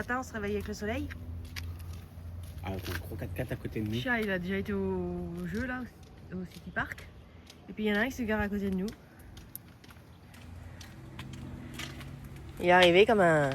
matin, on se réveille avec le soleil. Ah, on a un gros 4x4 à côté de nous. Chia, il a déjà été au jeu là, au City Park. Et puis il y en a un qui se gare à côté de nous. Il est arrivé comme un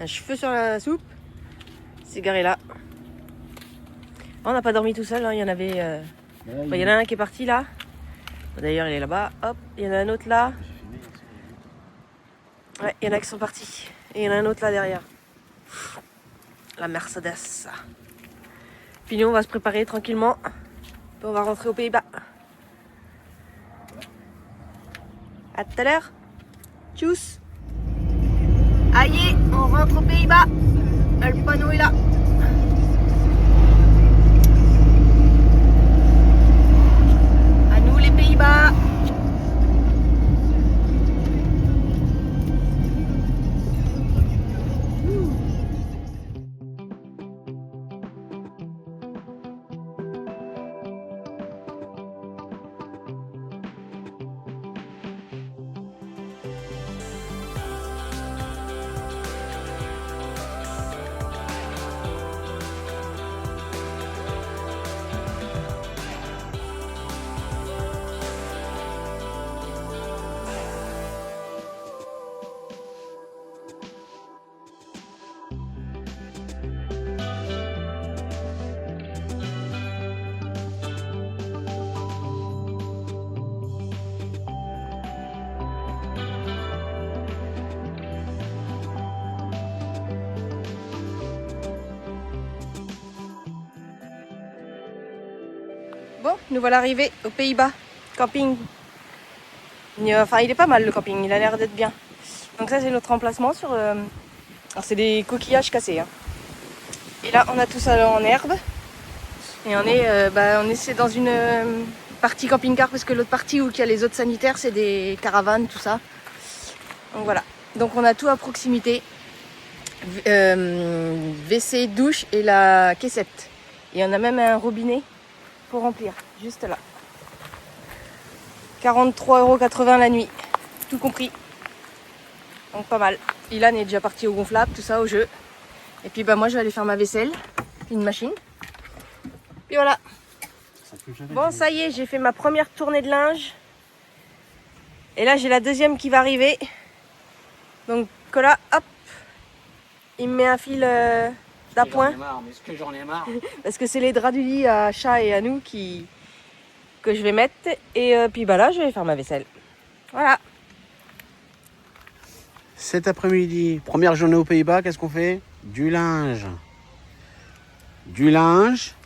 cheveu sur la soupe. Il s'est garé là. On n'a pas dormi tout seul, hein. Il y en avait. Il y en a un qui est parti là. D'ailleurs, il est là-bas. Hop, il y en a un autre là. Ouais, il y en a qui sont partis. Et il y en a un autre là derrière. La Mercedes. Puis nous, on va se préparer tranquillement. Puis on va rentrer aux Pays-Bas. À tout à l'heure. Tchuss. Aïe, on rentre aux Pays-Bas. Le panneau est là. À nous les Pays-Bas. Bon, nous voilà arrivés aux Pays-Bas. Camping. Enfin, il est pas mal le camping, il a l'air d'être bien. Donc ça, c'est notre emplacement sur... Alors, c'est des coquillages cassés. Hein. Et là, on a tout ça en herbe. Et c'est dans une partie camping-car, parce que l'autre partie où il y a les autres sanitaires, c'est des caravanes, tout ça. Donc voilà. Donc on a tout à proximité. WC, douche et la caissette. Et on a même un robinet pour remplir, juste là. 43,80 € la nuit, tout compris. Donc pas mal. Ilan est déjà parti au gonflable, tout ça, au jeu. Et puis moi je vais aller faire ma vaisselle, une machine. Puis voilà. Bon, ça y est, j'ai fait ma première tournée de linge. Et là j'ai la deuxième qui va arriver. Donc là, hop, il me met un fil d'appoint. J'en ai marre. Parce que c'est les draps du lit à Chat et à nous que je vais mettre. Et puis là, je vais faire ma vaisselle. Voilà. Cet après-midi, première journée aux Pays-Bas, qu'est-ce qu'on fait? Du linge. Du linge.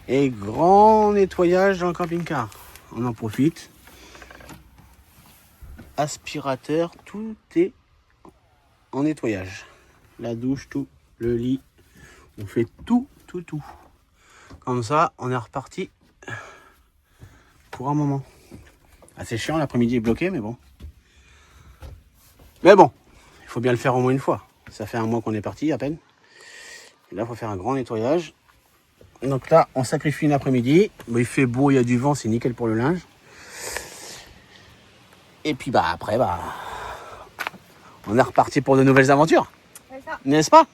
Et grand nettoyage dans le camping-car. On en profite. Aspirateur, tout est en nettoyage. La douche, tout. Le lit. On fait tout. Comme ça, on est reparti pour un moment. Ah, c'est chiant, l'après-midi est bloqué, mais bon. Il faut bien le faire au moins une fois. Ça fait un mois qu'on est parti, à peine. Et là, il faut faire un grand nettoyage. Donc là, on sacrifie l'après-midi. Il fait beau, il y a du vent, c'est nickel pour le linge. Et puis après, on est reparti pour de nouvelles aventures. N'est-ce pas?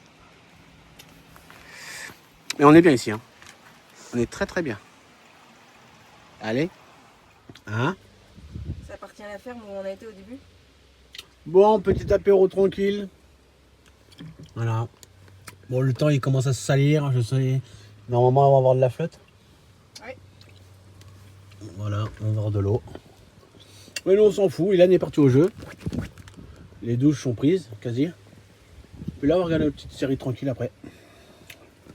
Mais on est bien ici, hein. On est très très bien. Allez. Hein? Ça appartient à la ferme où on a été au début. Bon, petit apéro tranquille. Voilà. Bon, le temps il commence à se salir. Je sais. Normalement, on va avoir de la flotte. Oui. Voilà, on va avoir de l'eau. Mais nous, on s'en fout. Ilan est parti au jeu. Les douches sont prises, quasi. Puis là, on va regarder une petite série tranquille après.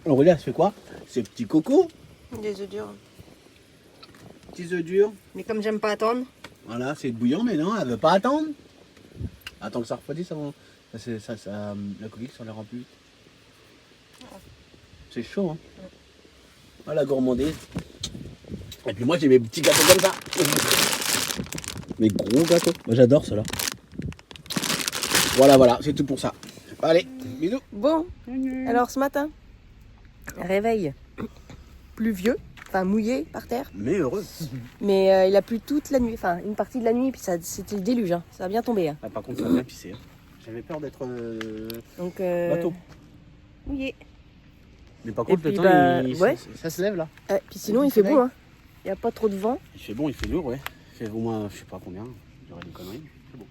Alors, Aurélia, elle se fait quoi? Ces petits cocos. Des œufs durs. Petits œufs durs. Mais comme j'aime pas attendre. Voilà, c'est bouillant, mais non, elle veut pas attendre. Attends que ça refroidisse avant. La coquille, ça la rend plus vite. C'est chaud, hein. Ouais. Ah, la gourmandise. Et puis moi, j'ai mes petits gâteaux comme ça. Mes gros gâteaux. Moi, j'adore cela. Voilà, c'est tout pour ça. Allez, bisous. Bon, alors ce matin, réveil pluvieux, enfin mouillé par terre. Mais heureux. Mais il a plu toute la nuit, enfin une partie de la nuit, puis c'était le déluge, hein. Ça a bien tombé. Hein. Ah, par contre, ça va bien pisser. Hein. J'avais peur d'être Donc, bateau. mouillé. Mais par contre, Et le puis, temps, ouais. ça se lève là. Puis sinon, du il fait soleil. bon. Hein. Il n'y a pas trop de vent. Il fait bon, il fait lourd, ouais. Il fait au moins, je sais pas combien, j'aurais des conneries. C'est bon.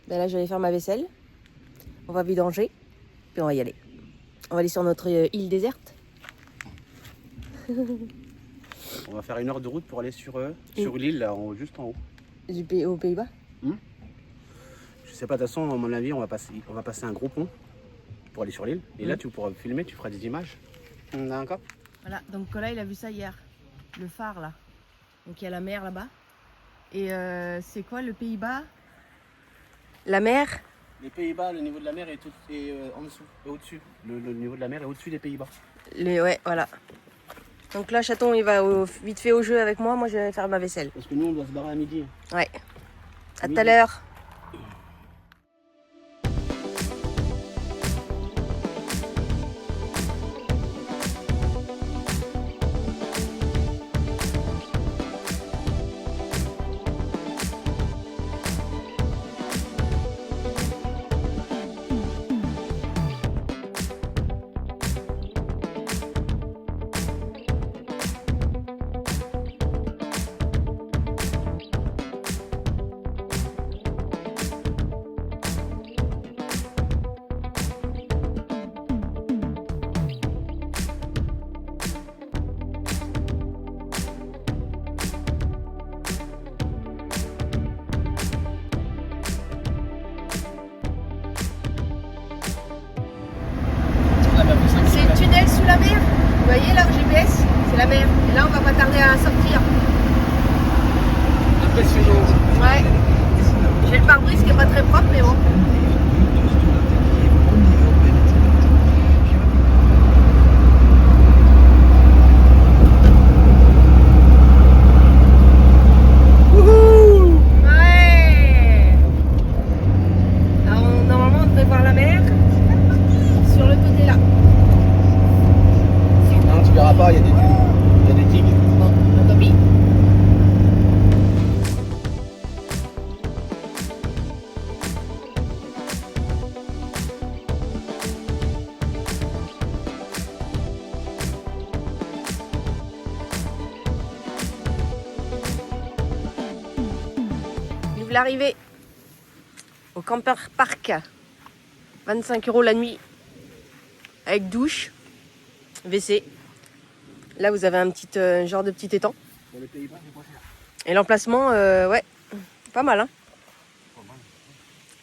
Ben là, je vais faire ma vaisselle. On va vidanger. Puis on va y aller. On va aller sur notre île déserte. On va faire 1 heure de route pour aller sur l'île, là, juste en haut. Aux Pays-Bas. Je sais pas, de toute façon, à mon avis, on va passer un gros pont pour aller sur l'île. Et là, tu pourras filmer, tu feras des images. D'accord. Voilà, donc Cola, il a vu ça hier. Le phare, là. Donc il y a la mer là-bas. Et c'est quoi le Pays-Bas? La mer? Les Pays-Bas, le niveau de la mer est en dessous, au-dessus. Le niveau de la mer est au-dessus des Pays-Bas. Ouais, voilà. Donc là, Chaton, il va vite fait au jeu avec moi. Moi, je vais faire ma vaisselle. Parce que nous, on doit se barrer à midi. Ouais. À tout à l'heure. C'est le tunnel sous la mer. Vous voyez là au GPS, c'est la mer. Et là, on va pas tarder à sortir. Impressionnant. Ouais. J'ai le pare-brise qui est pas très propre, mais bon. Ouais. Alors, normalement, on devrait voir la mer sur le côté là. Non, tu verras pas, il y a des dunes, il y a des digues. Bon, on copie. Nous l'arrivée au Camper Park. 25 € la nuit. Avec douche, WC. Là, vous avez un petit genre de petit étang. Pour les Pays-Bas, c'est pas cher. Et l'emplacement, ouais, pas mal, hein.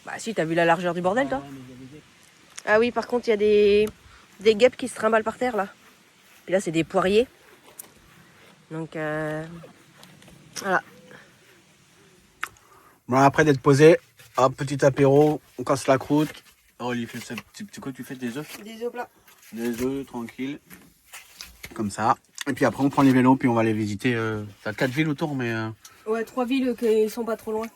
Bah si, t'as vu la largeur du bordel, toi? Ah oui, par contre, il y a des guêpes qui se trimballent par terre, là. Et là, c'est des poiriers. Donc, voilà. Bon, après d'être posé, hop, petit apéro, on casse la croûte. Oh, il fait ça, c'est quoi, tu fais des œufs? Des œufs plats. Des œufs, tranquille. Comme ça. Et puis après, on prend les vélos, puis on va aller visiter. T'as 4 villes autour, mais Ouais, 3 villes qui sont pas trop loin.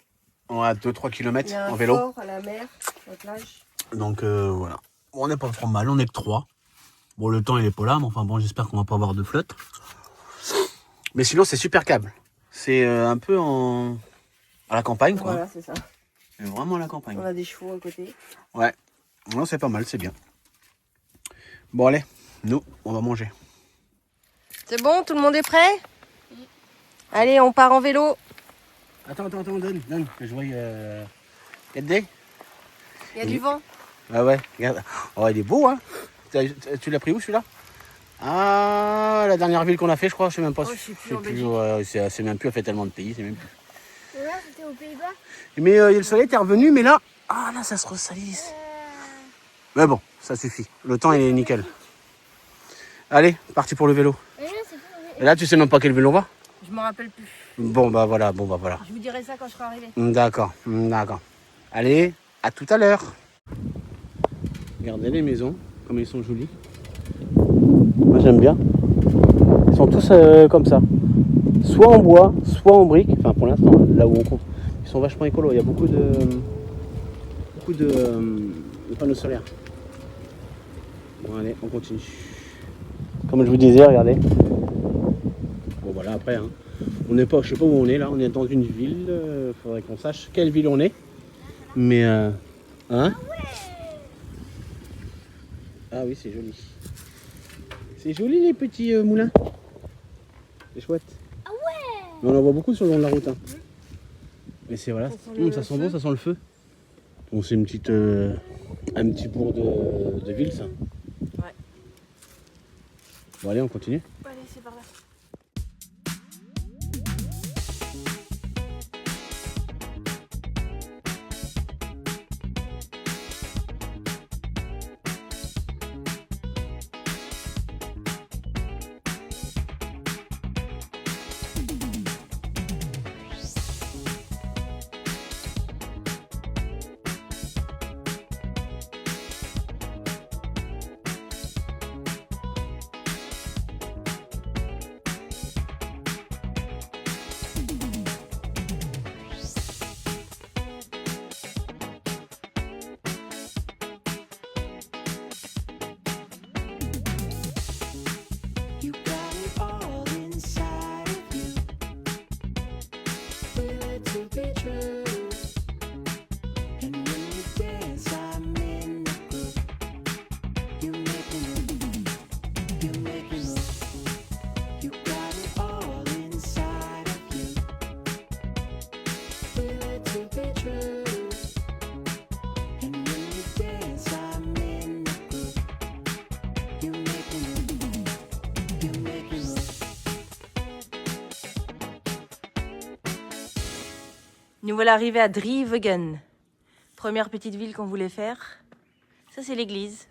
on a 2-3 Il km y a un en vélo. fort à la mer, la plage. Donc voilà. Bon, on n'est pas trop mal, on est que 3. Bon, le temps il est pas là, mais enfin bon, j'espère qu'on va pas avoir de flotte. Mais sinon, c'est super câble. C'est un peu à la campagne, quoi. Voilà, c'est ça. C'est vraiment à la campagne. On a des chevaux à côté. Ouais. Non, c'est pas mal, c'est bien. Bon, allez, nous, on va manger. C'est bon, tout le monde est prêt? Allez, on part en vélo. Attends, donne, que je vois. Regardez. Il y a du vent. Ah ouais, regarde. Oh, il est beau, hein. Tu l'as pris où, celui-là? Ah, la dernière ville qu'on a fait, je crois, je sais même pas. Oh, je sais plus, en Belgique. Ouais, c'est même plus, elle fait tellement de pays, c'est même plus. Là, c'était aux Pays-Bas. Mais le soleil était revenu, mais là, ah là, ça se ressalisse. Mais bon, ça suffit. Le temps, il est nickel. Allez, parti pour le vélo. Mais là, c'est pas... Et là, tu sais même pas quel vélo on va? Je m'en rappelle plus. Bon, bah voilà. Je vous dirai ça quand je serai arrivée. D'accord. Allez, à tout à l'heure. Regardez les maisons, comme elles sont jolies. Moi, j'aime bien. Ils sont tous comme ça. Soit en bois, soit en briques. Enfin, pour l'instant, là où on compte. Ils sont vachement écolos. Il y a beaucoup de panneaux solaires. Bon, allez, on continue. Comme je vous disais, regardez. Bon, voilà, après, hein. On n'est pas, je sais pas où on est là. On est dans une ville. Faudrait qu'on sache quelle ville on est. Mais Hein? Ah oui, c'est joli. C'est joli les petits moulins. C'est chouette. Ah ouais. Mais on en voit beaucoup sur le long de la route. Hein. Mais c'est voilà, Ça sent le ça sent feu. bon, ça sent le feu. Bon, c'est une petite, un petit bourg de ville ça. Ouais. Bon allez, on continue. Allez, c'est par là. You got it all inside of you. Feel it to be true. And when you dance, I'm in the groove. You make me move. You make me move. You got it all inside of you. Feel it to be true. And when you dance, I'm in the groove. You make me move. You make me move. Nous voilà arrivés à Drivegen. Première petite ville qu'on voulait faire. Ça, c'est l'église.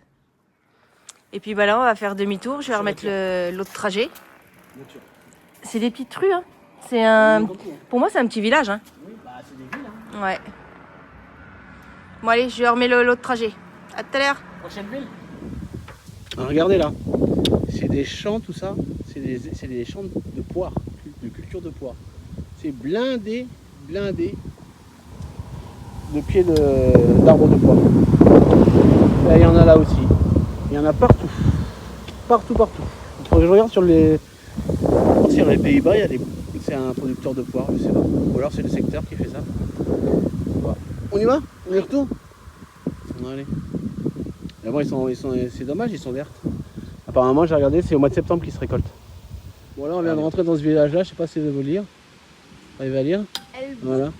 Et puis bah là, on va faire demi-tour. Je vais remettre l'autre trajet. C'est des petites rues. Hein. C'est un... Pour moi, c'est un petit village. Hein. Oui, bah c'est des villes. Hein. Ouais. Bon, allez, je remets l'autre trajet. À tout à l'heure. Prochaine ville. Regardez là. C'est des champs, tout ça. C'est des champs de poires, de culture de poires. C'est blindé de pieds d'arbres de poires. Là, il y en a là aussi. Il y en a partout. Partout. Quand je regarde sur les Pays-Bas, c'est un producteur de poires, je sais pas. Ou alors c'est le secteur qui fait ça. Voilà. On y va? On y retourne? Allez. Mais bon, c'est dommage, ils sont vertes. Apparemment, j'ai regardé, c'est au mois de septembre qu'ils se récoltent. Bon, là, on vient de rentrer dans ce village-là, je sais pas si vous lire. Arrivez à lire? Voilà.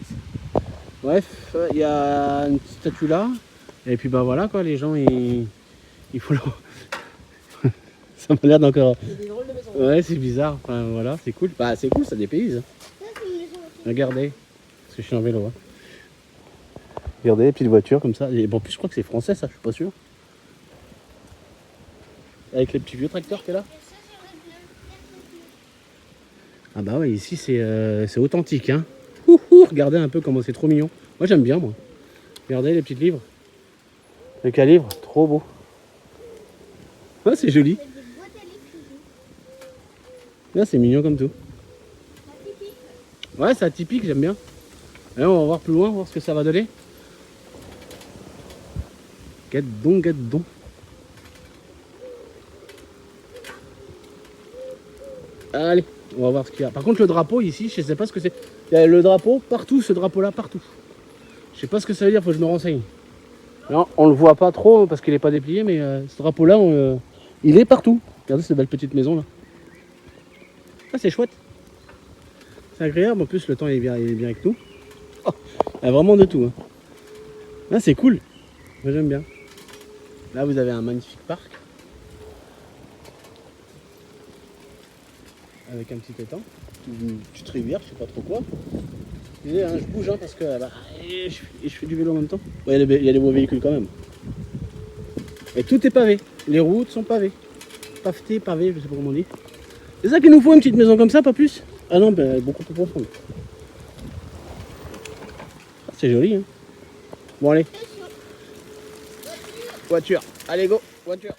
Bref, il y a une petite statue là. Et puis, bah voilà, quoi, les gens, il faut le... Ça m'a l'air d'encore... Ouais, c'est bizarre. Enfin, voilà, c'est cool. Bah, c'est cool, ça dépayse. Regardez. Parce que je suis en vélo. Hein. Regardez les petites voitures comme ça. Et bon, en plus, je crois que c'est français, ça, je suis pas sûr. Avec les petits vieux tracteurs qu'il y a là. Ah bah ouais, ici c'est authentique. Hein. Regardez un peu comment c'est trop mignon. Moi j'aime bien moi. Regardez les petites livres. Les calibres, trop beau. Ah, c'est joli. Là c'est mignon comme tout. Ouais, c'est atypique, j'aime bien. Allez, on va voir plus loin, voir ce que ça va donner. Guette donc. Allez, on va voir ce qu'il y a. Par contre, le drapeau ici, je sais pas ce que c'est. Il y a le drapeau partout, ce drapeau-là partout. Je sais pas ce que ça veut dire, faut que je me renseigne. Non, on le voit pas trop parce qu'il est pas déplié, mais ce drapeau-là, il est partout. Regardez cette belle petite maison là. Ah, c'est chouette. C'est agréable. En plus, le temps il est bien avec nous. Oh, il y a vraiment de tout. Hein. Ah, c'est cool. Moi, j'aime bien. Là, vous avez un magnifique parc. Avec un petit étang, une petite rivière, je sais pas trop quoi. Je disais, hein, je bouge hein, parce que je fais du vélo en même temps. Ouais, il y a des beaux véhicules quand même. Et tout est pavé. Les routes sont pavées. Paveté, pavé, je sais pas comment on dit. C'est ça qu'il nous faut, une petite maison comme ça, pas plus? Ah non, ben, beaucoup plus profonde. Ah, c'est joli. Hein. Bon, allez. Voiture. Allez, go. Voiture.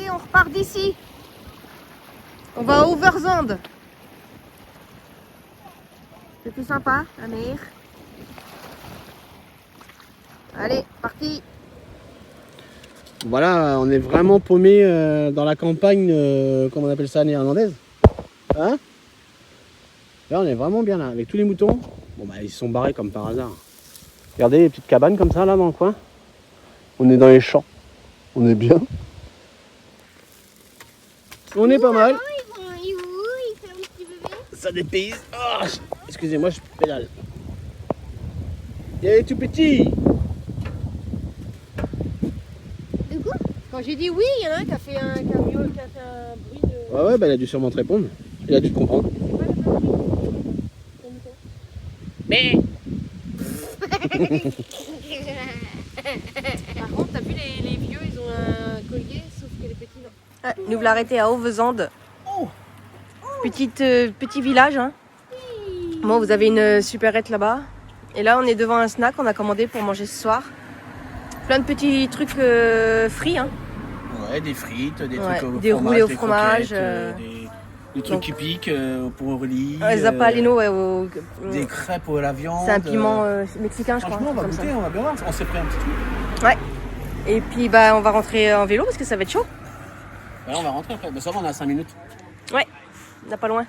Allez, on repart d'ici. On va à Overzand. C'était sympa, la mer. Allez, parti. Voilà, on est vraiment paumé dans la campagne, comment on appelle ça, néerlandaise. Hein? Là, on est vraiment bien là, avec tous les moutons. Bon, bah, ils se sont barrés comme par hasard. Regardez les petites cabanes comme ça, là, dans le coin. On est dans les champs. On est bien. On est pas mal. Il fait un petit bébé. Ça dépayse. Oh, excusez-moi, je pédale. Il y a les tout petits. De quoi? Quand j'ai dit oui, il y en a un qui a fait un camion, qui a fait un bruit de... Ouais, ouais, bah, il a dû sûrement te répondre. Il a dû te comprendre. Mais Par contre, t'as vu les vieux, ils ont un collier, sauf que les petits non. Ah, nous voilà arrêtés à Overzand. Petit village. Hein. Bon, vous avez une supérette là-bas. Et là, on est devant un snack qu'on a commandé pour manger ce soir. Plein de petits trucs frits. Hein. ouais, des frites, des Ouais, trucs au des fromage, roulés au des fromage, croquettes, des trucs donc- qui piquent pour Aurélie. Zappaleno, ouais, Des crêpes à la viande. c'est un piment mexicain, je crois. Franchement, on va comme ça. goûter, on va bien voir. On s'est pris un petit truc. Ouais. Et puis, bah, on va rentrer en vélo parce que ça va être chaud. Ouais, on va rentrer après. Bah, ça va, on a 5 minutes. Ouais, on n'a pas loin.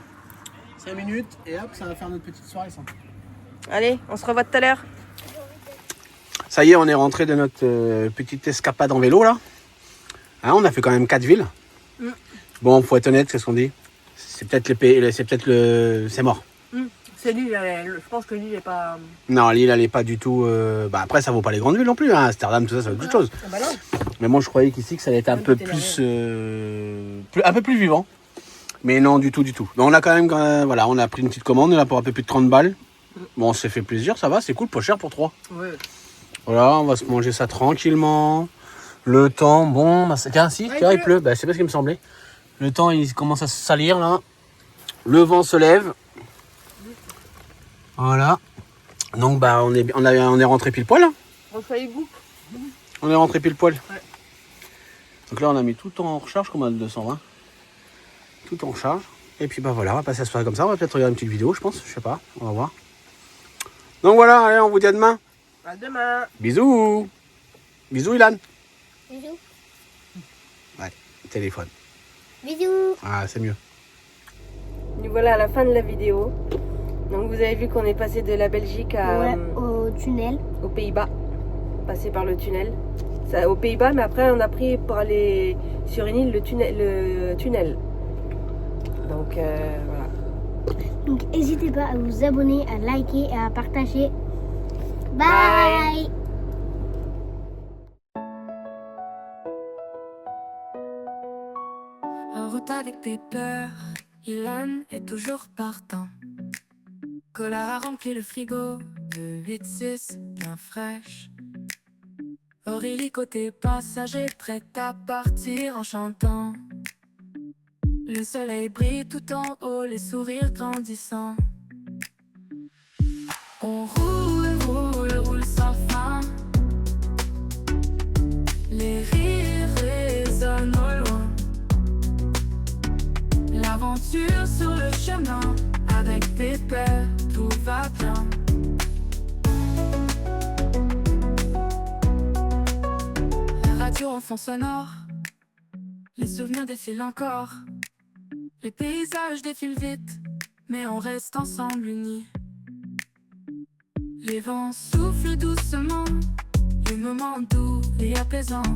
5 minutes et hop, ça va faire notre petite soirée, ça. Allez, on se revoit tout à l'heure. Ça y est, on est rentré de notre petite escapade en vélo, là. Hein, on a fait quand même 4 villes. Bon, faut être honnête, c'est ce qu'on dit. C'est peut-être c'est mort. C'est lui, je pense que lui, il est pas... Non, l'île, elle est pas du tout... Bah, après, ça vaut pas les grandes villes non plus. Hein. Amsterdam, tout ça, ça vaut autre chose. Ah bah non. Mais moi, je croyais qu'ici, que ça allait être un peu plus, un peu plus vivant. Mais non, du tout, du tout. Mais on a quand même, voilà, on a pris une petite commande, là, pour un peu plus de 30 balles. Bon, on s'est fait plaisir, ça va, c'est cool, pas cher pour 3. Ouais. Voilà, on va se manger ça tranquillement. Le temps, bon, bah, tiens, si, tiens, il pleut. Bah, c'est pas ce qui me semblait. Le temps, il commence à se salir, là. Le vent se lève. Voilà. Donc, bah, on est rentré pile poil. Hein. On fait les goûts. On est rentré pile poil. Ouais. Donc là, on a mis tout en recharge, comme on a le 220. Tout en charge. Et puis, bah voilà, on va passer la soirée comme ça. On va peut-être regarder une petite vidéo, je pense. Je sais pas, on va voir. Donc voilà, allez, on vous dit à demain. À demain. Bisous. Bisous, Ilan. Bisous. Téléphone. Bisous. Ah, c'est mieux. Nous voilà à la fin de la vidéo. Donc vous avez vu qu'on est passé de la Belgique à, Au tunnel. aux Pays-Bas. Passé par le tunnel. Ça, aux Pays-Bas, mais après on a pris pour aller sur une île le tunnel. Donc voilà. Donc n'hésitez pas à vous abonner, à liker et à partager. Bye. Bye. En route avec tes peurs, Ilan est toujours partant. Cola a rempli le frigo de 8-6 bien fraîche. Aurélie côté passager, prête à partir en chantant. Le soleil brille tout en haut, les sourires grandissants. On roule, roule, roule sans fin. Les rires résonnent au loin. L'aventure sur le chemin, avec tes peurs, tout va bien. La radio en fond sonore, les souvenirs défilent encore. Les paysages défilent vite, mais on reste ensemble unis. Les vents soufflent doucement, les moments doux et apaisants.